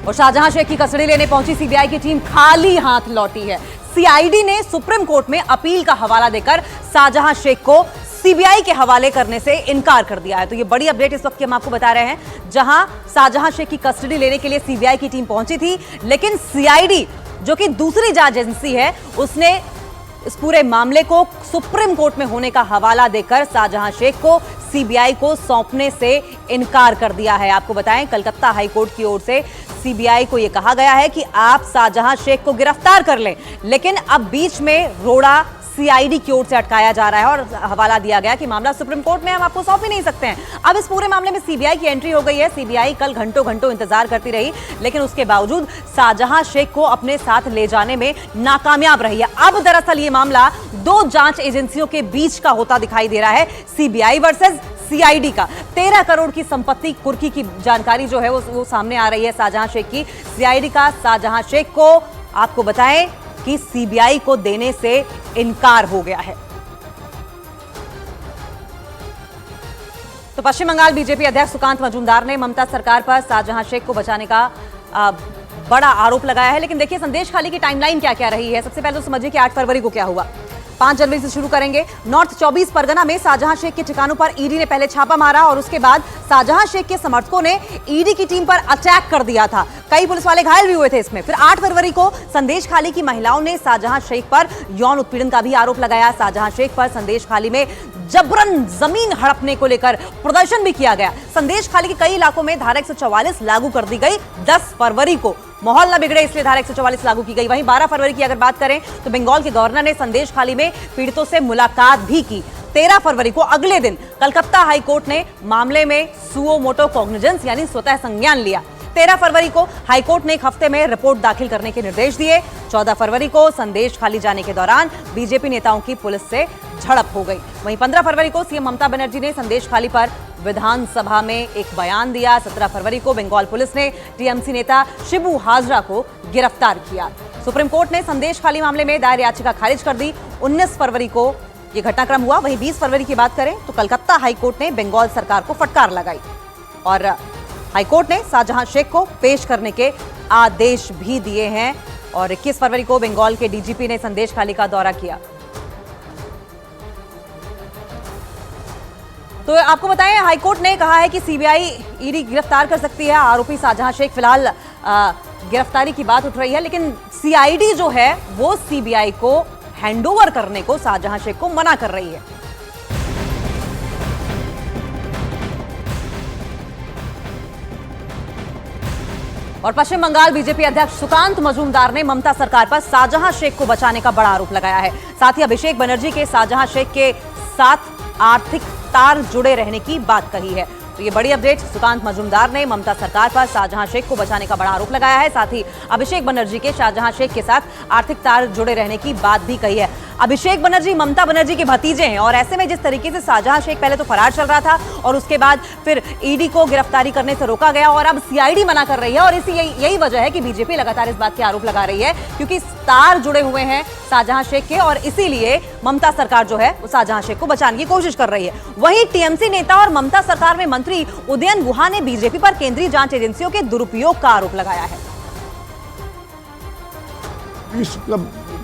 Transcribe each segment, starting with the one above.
और शाहजहां शेख की कस्टडी लेने पहुंची सीबीआई की टीम खाली हाथ लौटी है। सीआईडी ने सुप्रीम कोर्ट में अपील का हवाला देकर शाहजहां शेख को सीबीआई के हवाले करने से इनकार कर दिया है। तो ये बड़ी अपडेट इस वक्त की हम आपको बता रहे हैं, जहां शाहजहां शेख की कस्टडी लेने के लिए सीबीआई की टीम पहुंची थी, लेकिन सीआईडी जो कि दूसरी जांच एजेंसी है, उसने इस पूरे मामले को सुप्रीम कोर्ट में होने का हवाला देकर शाहजहां शेख को सीबीआई को सौंपने से इनकार कर दिया है। आपको बताएं, कलकत्ता हाई कोर्ट की ओर से सीबीआई को यह कहा गया है कि आप शाहजहां शेख को गिरफ्तार कर लें, लेकिन अब बीच में रोड़ा सीआईडी की ओर से अटकाया जा रहा है और हवाला दिया गया कि मामला सुप्रीम कोर्ट में हम आपको सौंप ही नहीं सकते हैं। अब इस पूरे मामले में सीबीआई की एंट्री हो गई है। सीबीआई कल घंटों घंटों इंतजार करती रही, लेकिन उसके बावजूद शाहजहां शेख को अपने साथ ले जाने में नाकामयाब रही है। अब दरअसल ये मामला दो जांच एजेंसियों के बीच का होता दिखाई दे रहा है, सीबीआई वर्सेस सीआईडी का। 13 करोड़ की संपत्ति कुर्की की जानकारी जो है वो सामने आ रही है शाहजहां शेख की। सीआईडी का शाहजहां शेख को आपको बताएं कि सीबीआई को देने से इनकार हो गया है। तो पश्चिम बंगाल बीजेपी अध्यक्ष सुकांत मजूमदार ने ममता सरकार पर शाहजहां शेख को बचाने का बड़ा आरोप लगाया है। लेकिन देखिए संदेश खाली की टाइमलाइन क्या क्या रही है। सबसे पहले तो समझिए कि 8 फरवरी को क्या हुआ। 5 जनवरी से शुरू करेंगे। नॉर्थ 24 परगना में शाहजहां शेख के ठिकानों पर ईडी ने पहले छापा मारा और उसके बाद शाहजहां शेख के समर्थकों ने ईडी की टीम पर अटैक कर दिया था। कई पुलिस वाले घायल भी हुए थे इसमें। फिर 8 फरवरी को संदेश खाली की महिलाओं ने शाहजहां शेख पर यौन उत्पीड़न का भी आरोप लगाया। शाहजहां शेख पर संदेश खाली में जबरन जमीन हड़पने को लेकर प्रदर्शन भी किया गया। संदेश खाली के कई इलाकों में धारा 144 लागू कर दी गई। 10 फरवरी को माहौल न बिगड़े इसलिए धारा 144 लागू की गई। वहीं 12 फरवरी की अगर बात करें तो बंगाल के गवर्नर ने संदेश खाली में पीड़ितों से मुलाकात भी की। 13 फरवरी को अगले दिन कलकत्ता हाई कोर्ट ने मामले में सुओ मोटो कॉग्निजेंस यानी स्वतः संज्ञान लिया। 13 फरवरी को हाईकोर्ट ने एक हफ्ते में रिपोर्ट दाखिल करने के निर्देश दिए। 14 फरवरी को संदेश खाली जाने के दौरान बीजेपी नेताओं की पुलिस से झड़प हो गई। वहीं 15 फरवरी को सीएम ममता बनर्जी ने संदेश खाली पर विधानसभा में एक बयान दिया। 17 फरवरी को बंगाल पुलिस ने टीएमसी नेता शिबू हाजरा को गिरफ्तार किया। सुप्रीम कोर्ट ने संदेश खाली मामले में दायर याचिका खारिज कर दी। 19 फरवरी को यह घटनाक्रम हुआ। वहीं 20 फरवरी की बात करें तो कलकत्ता हाईकोर्ट ने बंगाल सरकार को फटकार लगाई और हाईकोर्ट ने शाहजहां शेख को पेश करने के आदेश भी दिए हैं। और 21 फरवरी को बंगाल के डीजीपी ने संदेश खाली का दौरा किया। तो आपको बताएं, हाईकोर्ट ने कहा है कि सीबीआई ईडी गिरफ्तार कर सकती है आरोपी शाहजहां शेख। फिलहाल गिरफ्तारी की बात उठ रही है, लेकिन सीआईडी जो है वो सीबीआई को हैंडओवर करने को शाहजहां शेख को मना कर रही है। और पश्चिम बंगाल बीजेपी अध्यक्ष सुकांत मजूमदार ने ममता सरकार पर शाहजहां शेख को बचाने का बड़ा आरोप लगाया है। साथ ही अभिषेक बनर्जी के शाहजहां शेख के साथ आर्थिक तार जुड़े रहने की बात कही है। तो ये बड़ी अपडेट, सुकांत मजूमदार ने ममता सरकार पर शाहजहां शेख को बचाने का बड़ा आरोप लगाया है। साथ ही अभिषेक बनर्जी के शाहजहां शेख के साथ आर्थिक तार जुड़े रहने की बात भी कही है। अभिषेक बनर्जी ममता बनर्जी के भतीजे हैं और ऐसे में जिस तरीके से शाहजहां शेख पहले तो फरार चल रहा था और उसके बाद फिर ईडी को गिरफ्तारी करने से रोका गया और अब सीआईडी मना कर रही है। और यही वजह है कि बीजेपी लगातार इस बात के आरोप लगा रही है, क्योंकि तार जुड़े हुए हैं शाहजहां शेख के और इसीलिए ममता सरकार जो है वो शाहजहां शेख को बचाने की कोशिश कर रही है। वहीं टीएमसी नेता और ममता सरकार में मंत्री उदयन गुहा ने बीजेपी पर केंद्रीय जांच एजेंसियों के दुरुपयोग का आरोप लगाया है। इसका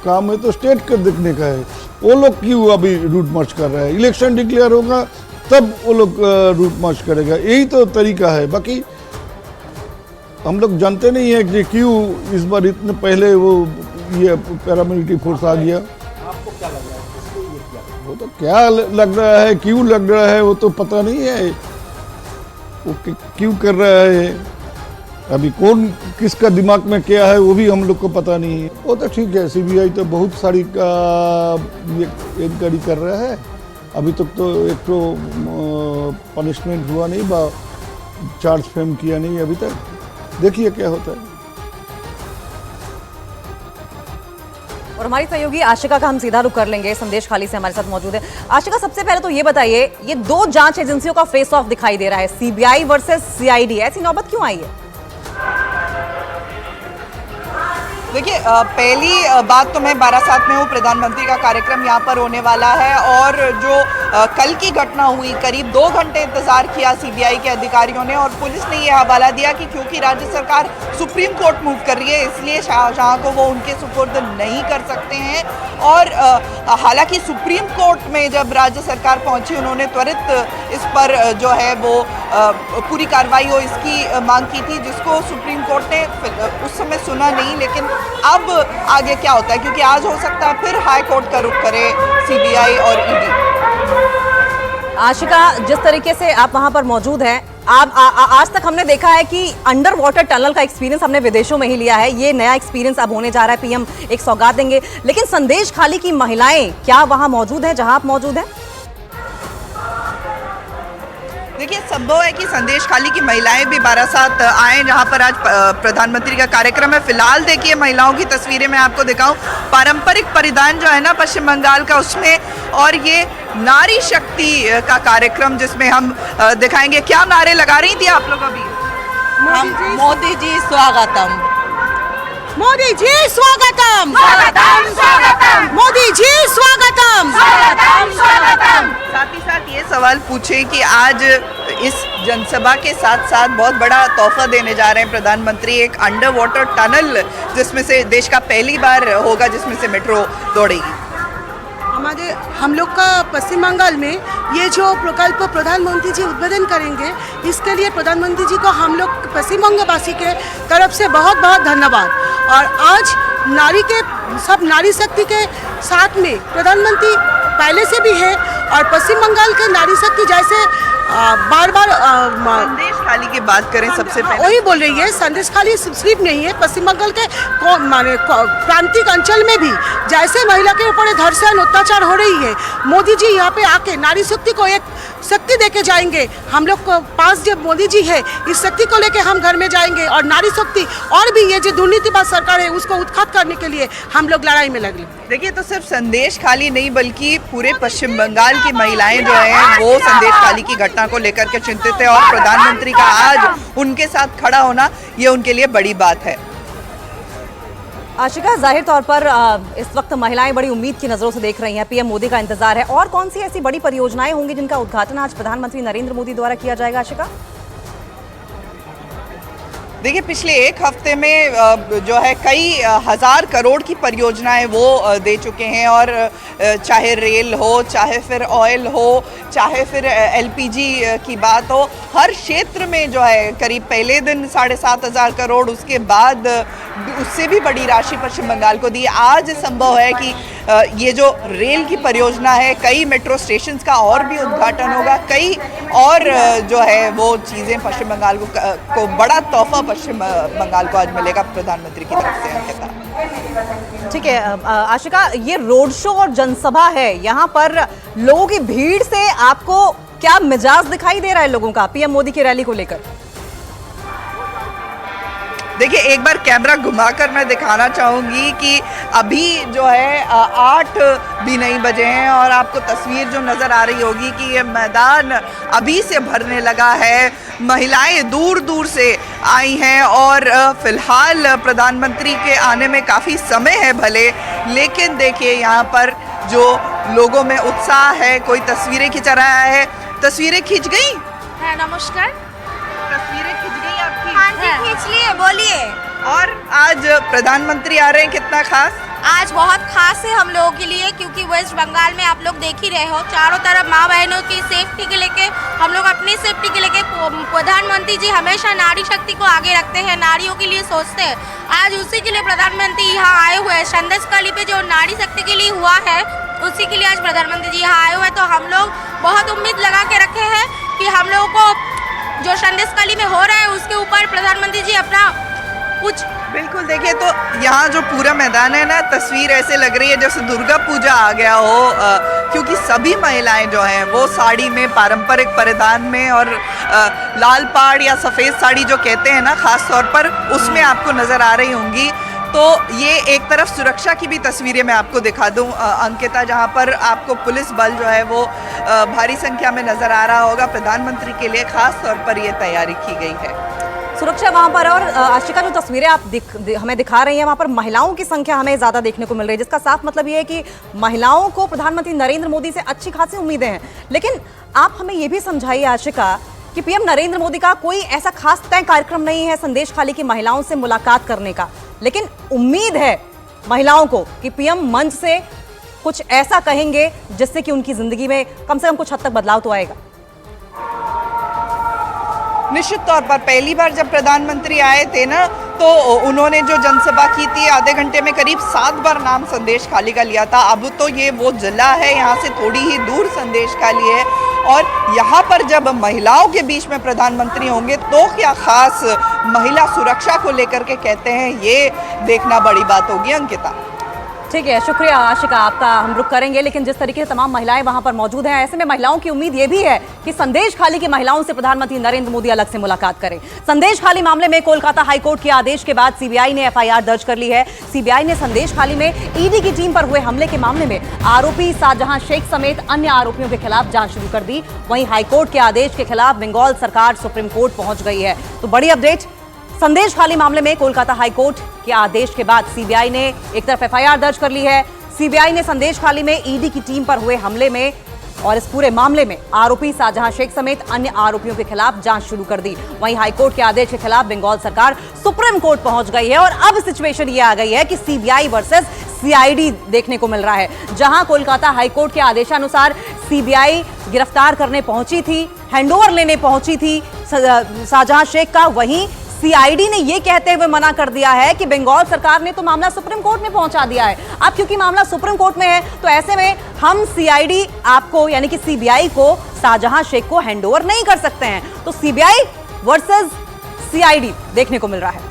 काम है तो स्टेट का देखने का है। वो लोग क्यों अभी रूट मार्च कर रहे हैं? इलेक्शन डिक्लेयर होगा तब वो लोग रूट मार्च करेगा, यही तो तरीका है। बाकी हम लोग जानते नहीं है कि क्यों इस बार इतने पहले वो ये पैरामिलिट्री फोर्स आ गया। आपको क्या लग रहा है किसको ये किया? वो तो क्या लग रहा है, क्यों लग रहा है वो तो पता नहीं है। वो क्यों कर रहा है, अभी कौन किसका दिमाग में क्या है वो भी हम लोग को पता नहीं है। वो तो ठीक है, सीबीआई तो बहुत सारी इंक्वायरी कर रहा है। अभी तक तो एक तो पनिशमेंट हुआ नहीं, चार्ज फ्रेम किया नहीं अभी तक। देखिए क्या होता है। और हमारी सहयोगी आशिका का हम सीधा रुख कर लेंगे, संदेश खाली से हमारे साथ मौजूद है। आशिका, सबसे पहले तो ये बताइए, ये दो जांच एजेंसियों का फेस ऑफ दिखाई दे रहा है, सीबीआई वर्सेस सीआईडी, ऐसी नौबत क्यों आई है? देखिए पहली बात तो मैं बारासात में हूँ, प्रधानमंत्री का कार्यक्रम यहाँ पर होने वाला है और जो कल की घटना हुई, करीब 2 घंटे इंतजार किया सीबीआई के अधिकारियों ने और पुलिस ने यह हवाला दिया कि क्योंकि राज्य सरकार सुप्रीम कोर्ट मूव कर रही है इसलिए शाह को वो उनके सुपुर्द नहीं कर सकते हैं। और हालांकि सुप्रीम कोर्ट में जब राज्य सरकार पहुंची उन्होंने त्वरित इस पर जो है वो पूरी कार्रवाई हो इसकी मांग की थी, जिसको सुप्रीम कोर्ट ने उस समय सुना नहीं। लेकिन अब आगे क्या होता है, क्योंकि आज हो सकता है फिर हाई कोर्ट का रुख करे सीबीआई और ईडी। आशिका, जिस तरीके से आप वहां पर मौजूद हैं, आप आज तक हमने देखा है कि अंडर वाटर टनल का एक्सपीरियंस हमने विदेशों में ही लिया है, ये नया एक्सपीरियंस अब होने जा रहा है। पीएम एक सौगात देंगे, लेकिन संदेश खाली की महिलाएं क्या वहां मौजूद हैं जहां आप मौजूद हैं? देखिए संभव है कि संदेश खाली की महिलाएं भी बारासात आए जहां पर आज प्रधानमंत्री का कार्यक्रम है। फिलहाल देखिए महिलाओं की तस्वीरें मैं आपको दिखाऊं, पारंपरिक परिधान जो है ना पश्चिम बंगाल का उसमें, और ये नारी शक्ति का कार्यक्रम जिसमें हम दिखाएंगे। क्या नारे लगा रही थी आप लोग अभी? मोदी जी स्वागतम, मोदी जी स्वागतम, स्वागतम स्वागतम, मोदी जी स्वागतम, स्वागतम स्वागतम। साथ ही साथ ये सवाल पूछे कि आज इस जनसभा के साथ साथ बहुत बड़ा तोहफा देने जा रहे हैं प्रधानमंत्री, एक अंडर वाटर टनल जिसमें से देश का पहली बार होगा जिसमें से मेट्रो दौड़ेगी। हम लोग का पश्चिम बंगाल में ये जो प्रकल्प प्रधानमंत्री जी उद्বোधन करेंगे, इसके लिए प्रधानमंत्री जी को हम लोग पश्चिम बंगवासी के तरफ से बहुत बहुत धन्यवाद। और आज सब नारी शक्ति के साथ में प्रधानमंत्री पहले से भी है और पश्चिम बंगाल के नारी शक्ति जैसे बार बार संदेश खाली की बात करें सबसे पहले, वही बोल रही है। संदेश खाली सिर्फ नहीं है, पश्चिम बंगाल के माने प्रांतिक अंचल में भी जैसे महिला के ऊपर धर्षण अत्याचार हो रही है, मोदी जी यहाँ पे आके नारी शक्ति को एक शक्ति देके जाएंगे। हम लोग को पास जब मोदी जी है, इस शक्ति को लेके हम घर में जाएंगे और नारी शक्ति और भी ये जो दुर्नीतिबाज सरकार है उसको उत्खात करने के लिए हम लोग लड़ाई में लगे। देखिए तो सिर्फ संदेश खाली नहीं बल्कि पूरे पश्चिम बंगाल की महिलाएं जो हैं वो संदेश खाली की घटना को लेकर के चिंतित है और प्रधानमंत्री का आज उनके साथ खड़ा होना ये उनके लिए बड़ी बात है। आशिका, जाहिर तौर पर इस वक्त महिलाएं बड़ी उम्मीद की नजरों से देख रही हैं, पीएम मोदी का इंतजार है। और कौन सी ऐसी बड़ी परियोजनाएं होंगी जिनका उद्घाटन आज प्रधानमंत्री नरेंद्र मोदी द्वारा किया जाएगा? आशिका, देखिए पिछले एक हफ्ते में जो है कई हज़ार करोड़ की परियोजनाएं वो दे चुके हैं और चाहे रेल हो, चाहे फिर ऑयल हो, चाहे फिर एलपीजी की बात हो, हर क्षेत्र में जो है करीब पहले दिन 7,500 करोड़, उसके बाद उससे भी बड़ी राशि पश्चिम बंगाल को दी। आज संभव है कि ये जो रेल की परियोजना है, कई मेट्रो स्टेशन का और भी उद्घाटन होगा, कई और जो है वो चीज़ें पश्चिम बंगाल को बड़ा तोहफा पश्चिम बंगाल को आज मिलेगा प्रधानमंत्री की तरफ से। अंकिता, ठीक है आशिका, ये रोड शो और जनसभा है, यहाँ पर लोगों की भीड़ से आपको क्या मिजाज दिखाई दे रहा है लोगों का पीएम मोदी की रैली को लेकर? देखिए एक बार कैमरा घुमाकर मैं दिखाना चाहूँगी कि अभी जो है 8 भी नहीं बजे हैं और आपको तस्वीर जो नज़र आ रही होगी कि ये मैदान अभी से भरने लगा है। महिलाएं दूर दूर से आई हैं और फिलहाल प्रधानमंत्री के आने में काफ़ी समय है भले, लेकिन देखिए यहाँ पर जो लोगों में उत्साह है, कोई तस्वीरें खिंचा रहा है। तस्वीरें खींच गई है? नमस्कार, तस्वीरें खींच गई आपकी? हाँ जी खींच लिए, बोलिए। और आज प्रधानमंत्री आ रहे हैं, कितना खास? आज बहुत खास है हम लोगों के लिए, क्योंकि वेस्ट बंगाल में आप लोग देख ही रहे हो, चारों तरफ माँ बहनों की सेफ्टी के लेके, हम लोग अपनी सेफ्टी के लेके, प्रधानमंत्री जी हमेशा नारी शक्ति को आगे रखते हैं, नारियों के लिए सोचते हैं। आज उसी के लिए प्रधानमंत्री यहाँ आए हुए हैं। संदेशखाली पे जो नारी शक्ति के लिए हुआ है उसी के लिए आज प्रधानमंत्री जी यहाँ आए हुए हैं। तो हम लोग बहुत उम्मीद लगा के रखे हैं कि हम लोगों को जो संदेशखाली में हो रहा है उसके ऊपर प्रधानमंत्री जी अपना कुछ। बिल्कुल, देखिए तो यहाँ जो पूरा मैदान है ना, तस्वीर ऐसे लग रही है जैसे दुर्गा पूजा आ गया हो, क्योंकि सभी महिलाएं जो हैं वो साड़ी में, पारंपरिक परिधान में और लाल पाड़ या सफ़ेद साड़ी जो कहते हैं ना खास तौर पर, उसमें आपको नज़र आ रही होंगी। तो ये एक तरफ सुरक्षा की भी तस्वीरें मैं आपको दिखा दूं अंकिता, जहां पर आपको पुलिस बल जो है वो भारी संख्या में नज़र आ रहा होगा। प्रधानमंत्री के लिए खास तौर पर ये तैयारी की गई है। सुरक्षा वहां पर, और आशिका जो तस्वीरें आप हमें दिखा रही हैं वहां पर महिलाओं की संख्या हमें ज्यादा देखने को मिल रही है, जिसका साफ मतलब ये है कि महिलाओं को प्रधानमंत्री नरेंद्र मोदी से अच्छी खासी उम्मीदें हैं। लेकिन आप हमें ये भी समझाइए आशिका कि पीएम नरेंद्र मोदी का कोई ऐसा खास तय कार्यक्रम नहीं है संदेश खाली की महिलाओं से मुलाकात करने का, लेकिन उम्मीद है महिलाओं को कि पीएम मंच से कुछ ऐसा कहेंगे जिससे कि उनकी जिंदगी में कम से कम कुछ हद तक बदलाव तो आएगा। निश्चित तौर पर पहली बार जब प्रधानमंत्री आए थे ना, तो उन्होंने जो जनसभा की थी आधे घंटे में करीब 7 बार नाम संदेश खाली का लिया था। अब तो ये वो जिला है, यहाँ से थोड़ी ही दूर संदेश खाली है, और यहाँ पर जब महिलाओं के बीच में प्रधानमंत्री होंगे तो क्या खास महिला सुरक्षा को लेकर के कहते हैं, ये देखना बड़ी बात होगी। अंकिता, ठीक है, शुक्रिया आशिका आपका। हम रुक करेंगे, लेकिन जिस तरीके से तमाम महिलाएं वहां पर मौजूद हैं, ऐसे में महिलाओं की उम्मीद ये भी है कि संदेश खाली की महिलाओं से प्रधानमंत्री नरेंद्र मोदी अलग से मुलाकात करें। संदेश खाली मामले में कोलकाता हाईकोर्ट के आदेश के बाद सीबीआई ने एफआईआर दर्ज कर ली है। सीबीआई ने संदेश खाली में ईडी की टीम पर हुए हमले के मामले में आरोपी शाहजहां शेख समेत अन्य आरोपियों के खिलाफ जांच शुरू कर दी। वहीं हाईकोर्ट के आदेश के खिलाफ बंगाल सरकार सुप्रीम कोर्ट पहुंच गई है। तो बड़ी अपडेट, संदेश खाली मामले में कोलकाता हाईकोर्ट के आदेश के बाद सीबीआई ने एक तरफ एफआईआर दर्ज कर ली है। सीबीआई ने संदेश खाली में ईडी की टीम पर हुए हमले में और इस पूरे मामले में आरोपी शाहजहां शेख समेत अन्य आरोपियों के खिलाफ जांच शुरू कर दी। वहीं हाईकोर्ट के आदेश के खिलाफ बंगाल सरकार सुप्रीम कोर्ट पहुंच गई है, और अब सिचुएशन ये आ गई है कि सीबीआई वर्सेस सीआईडी देखने को मिल रहा है। जहां कोलकाता हाईकोर्ट के आदेशानुसार सीबीआई गिरफ्तार करने पहुंची थी, हैंडओवर लेने पहुंची थी शाहजहां शेख का, वहीं सीआईडी ने यह कहते हुए मना कर दिया है कि बंगाल सरकार ने तो मामला सुप्रीम कोर्ट में पहुंचा दिया है। अब क्योंकि मामला सुप्रीम कोर्ट में है, तो ऐसे में हम सीआईडी आपको यानी कि सीबीआई को शाहजहां शेख को हैंडओवर नहीं कर सकते हैं। तो सीबीआई वर्सेस सीआईडी देखने को मिल रहा है।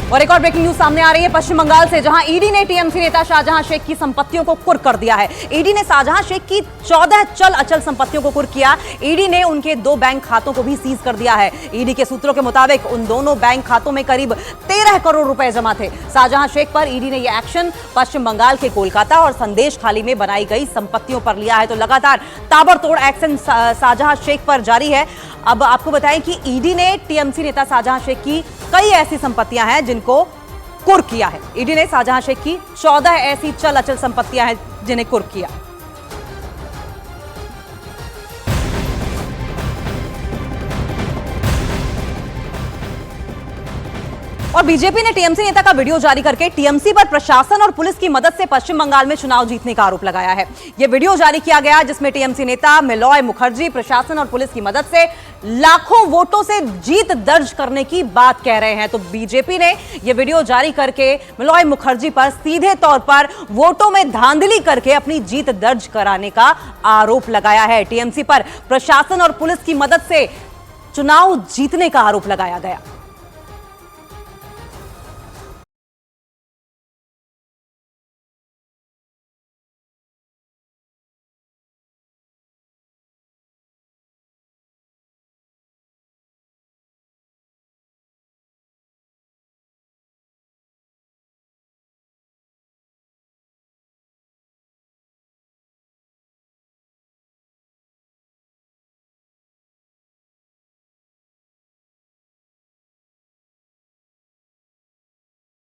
और एक और ब्रेकिंग न्यूज सामने आ रही है पश्चिम बंगाल से, जहां ईडी ने टीएमसी नेता शाहजहां शेख की संपत्तियों को कुर्क कर दिया है। ईडी ने शाहजहां शेख की 14 चल अचल संपत्तियों को कुर्क किया। ईडी ने उनके 2 बैंक खातों को भी सीज कर दिया है। ईडी के सूत्रों के मुताबिक उन दोनों बैंक खातों में करीब 13 करोड़ रुपए जमा थे। शाहजहां शेख पर ईडी ने यह एक्शन पश्चिम बंगाल के कोलकाता और संदेश खाली में बनाई गई संपत्तियों पर लिया है। तो लगातार ताबड़तोड़ एक्शन शाहजहां शेख पर जारी है। अब आपको बताएं कि ईडी ने टीएमसी नेता शाहजहां शेख की कई ऐसी संपत्तियां हैं जिनको कुर्क किया है। ईडी ने शाहजहां शेख की 14 ऐसी चल अचल संपत्तियां हैं जिन्हें कुर्क किया। और बीजेपी ने टीएमसी नेता का वीडियो जारी करके टीएमसी पर प्रशासन और पुलिस की मदद से पश्चिम बंगाल में चुनाव जीतने का आरोप लगाया है। यह वीडियो जारी किया गया जिसमें टीएमसी नेता मलय मुखर्जी प्रशासन और पुलिस की मदद से लाखों वोटों से जीत दर्ज करने की बात कह रहे हैं। तो बीजेपी ने यह वीडियो जारी करके मलय मुखर्जी पर सीधे तौर पर वोटों में धांधली करके अपनी जीत दर्ज कराने का आरोप लगाया है। टीएमसी पर प्रशासन और पुलिस की मदद से चुनाव जीतने का आरोप लगाया गया।